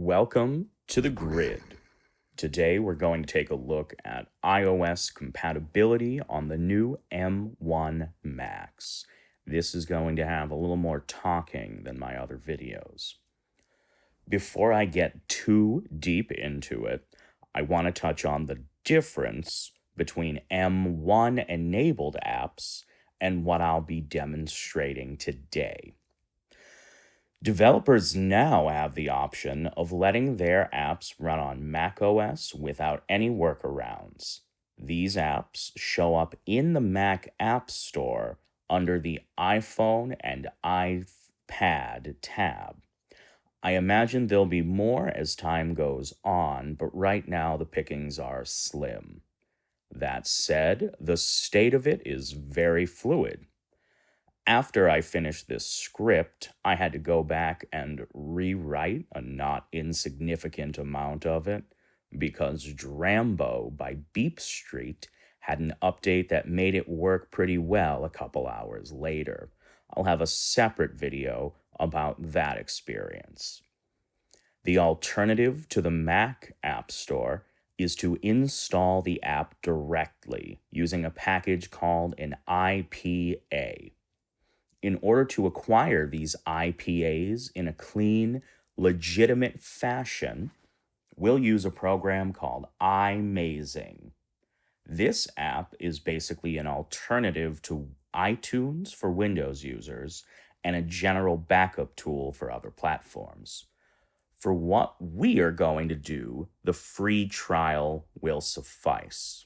Welcome to the grid. Today we're going to take a look at iOS compatibility on the new M1 Max. This is going to have a little more talking than my other videos. Before I get too deep into it, I want to touch on the difference between M1 enabled apps and what I'll be demonstrating today. Developers now have the option of letting their apps run on macOS without any workarounds. These apps show up in the Mac App Store under the iPhone and iPad tab. I imagine there'll be more as time goes on, but right now the pickings are slim. That said, the state of it is very fluid. After I finished this script, I had to go back and rewrite a not insignificant amount of it because Drambo by Beep Street had an update that made it work pretty well a couple hours later. I'll have a separate video about that experience. The alternative to the Mac App Store is to install the app directly using a package called an IPA. In order to acquire these IPAs in a clean, legitimate fashion, we'll use a program called iMazing. This app is basically an alternative to iTunes for Windows users and a general backup tool for other platforms. For what we are going to do, the free trial will suffice.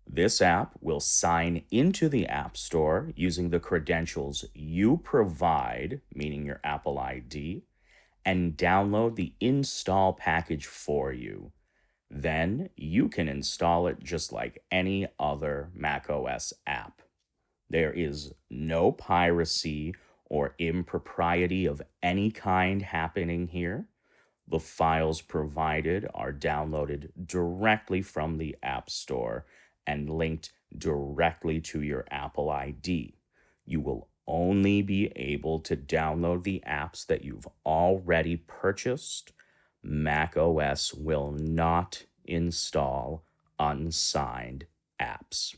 This app will sign into the App Store using the credentials you provide, meaning your Apple ID, and download the install package for you. Then you can install it just like any other macOS app. There is no piracy or impropriety of any kind happening here. The files provided are downloaded directly from the App Store and linked directly to your Apple ID. You will only be able to download the apps that you've already purchased. macOS will not install unsigned apps.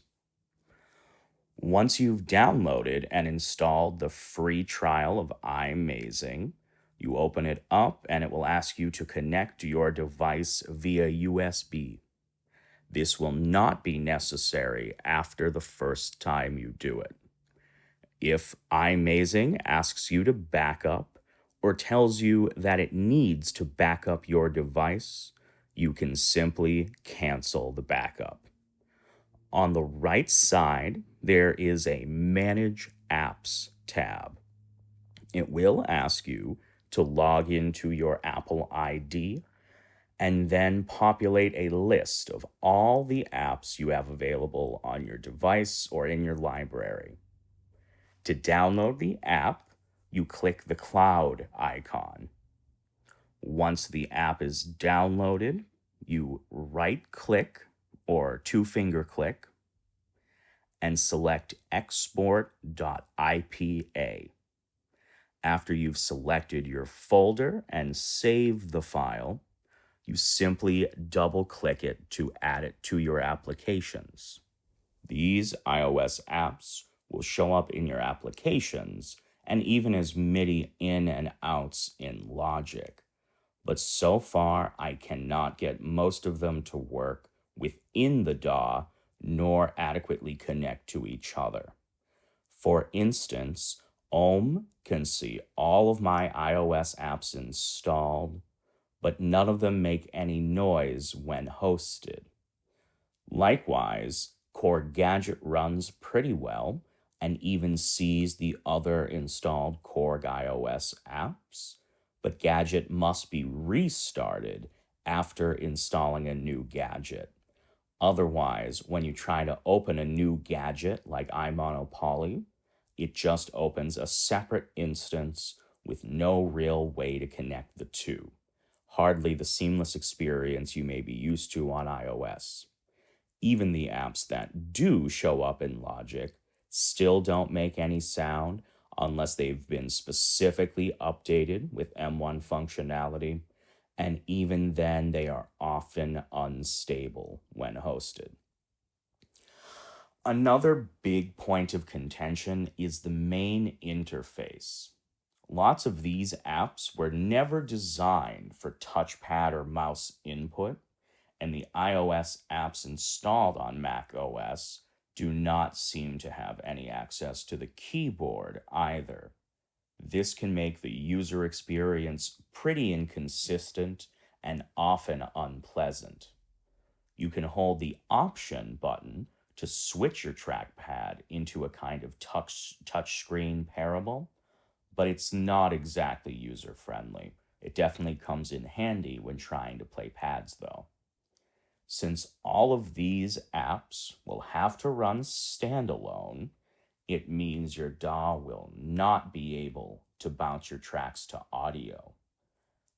Once you've downloaded and installed the free trial of iMazing, you open it up and it will ask you to connect your device via USB. This will not be necessary after the first time you do it. If iMazing asks you to back up or tells you that it needs to back up your device, you can simply cancel the backup. On the right side, there is a Manage Apps tab. It will ask you to log into your Apple ID and then populate a list of all the apps you have available on your device or in your library. To download the app, you click the cloud icon. Once the app is downloaded, you right-click or two-finger click and select export.ipa. After you've selected your folder and saved the file, you simply double-click it to add it to your applications. These iOS apps will show up in your applications and even as MIDI in and outs in Logic. But so far, I cannot get most of them to work within the DAW nor adequately connect to each other. For instance, Ohm can see all of my iOS apps installed, but none of them make any noise when hosted. Likewise, Core Gadget runs pretty well and even sees the other installed Core iOS apps, but Gadget must be restarted after installing a new gadget. Otherwise, when you try to open a new gadget like iMonopoly, it just opens a separate instance with no real way to connect the two. Hardly the seamless experience you may be used to on iOS. Even the apps that do show up in Logic still don't make any sound unless they've been specifically updated with M1 functionality, and even then, they are often unstable when hosted. Another big point of contention is the main interface. Lots of these apps were never designed for touchpad or mouse input, and the iOS apps installed on Mac OS do not seem to have any access to the keyboard either. This can make the user experience pretty inconsistent and often unpleasant. You can hold the Option button to switch your trackpad into a kind of touchscreen parable, but it's not exactly user friendly. It definitely comes in handy when trying to play pads, though. Since all of these apps will have to run standalone, it means your DAW will not be able to bounce your tracks to audio.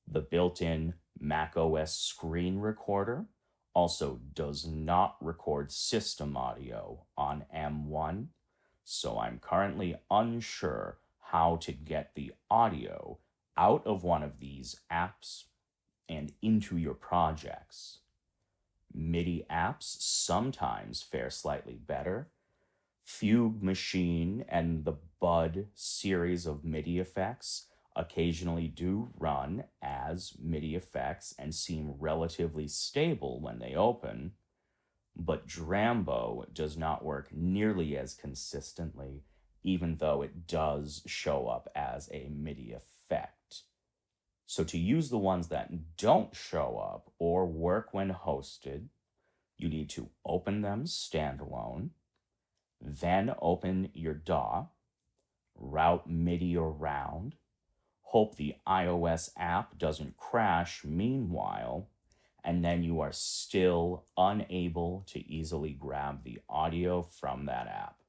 The built-in macOS screen recorder also does not record system audio on M1, so I'm currently unsure how to get the audio out of one of these apps and into your projects. MIDI apps sometimes fare slightly better. Fugue Machine and the Bud series of MIDI effects occasionally do run as MIDI effects and seem relatively stable when they open, but Drambo does not work nearly as consistently, even though it does show up as a MIDI effect. So to use the ones that don't show up or work when hosted, you need to open them standalone, then open your DAW, route MIDI around, hope the iOS app doesn't crash meanwhile, and then you are still unable to easily grab the audio from that app.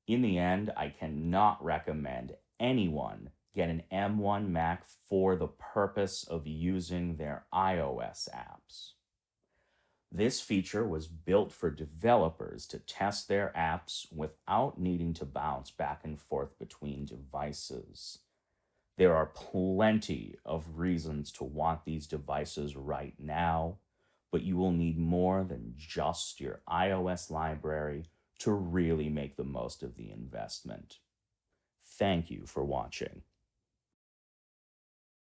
In the end, I cannot recommend anyone get an M1 Mac for the purpose of using their iOS apps. This feature was built for developers to test their apps without needing to bounce back and forth between devices. There are plenty of reasons to want these devices right now, but you will need more than just your iOS library to really make the most of the investment. Thank you for watching.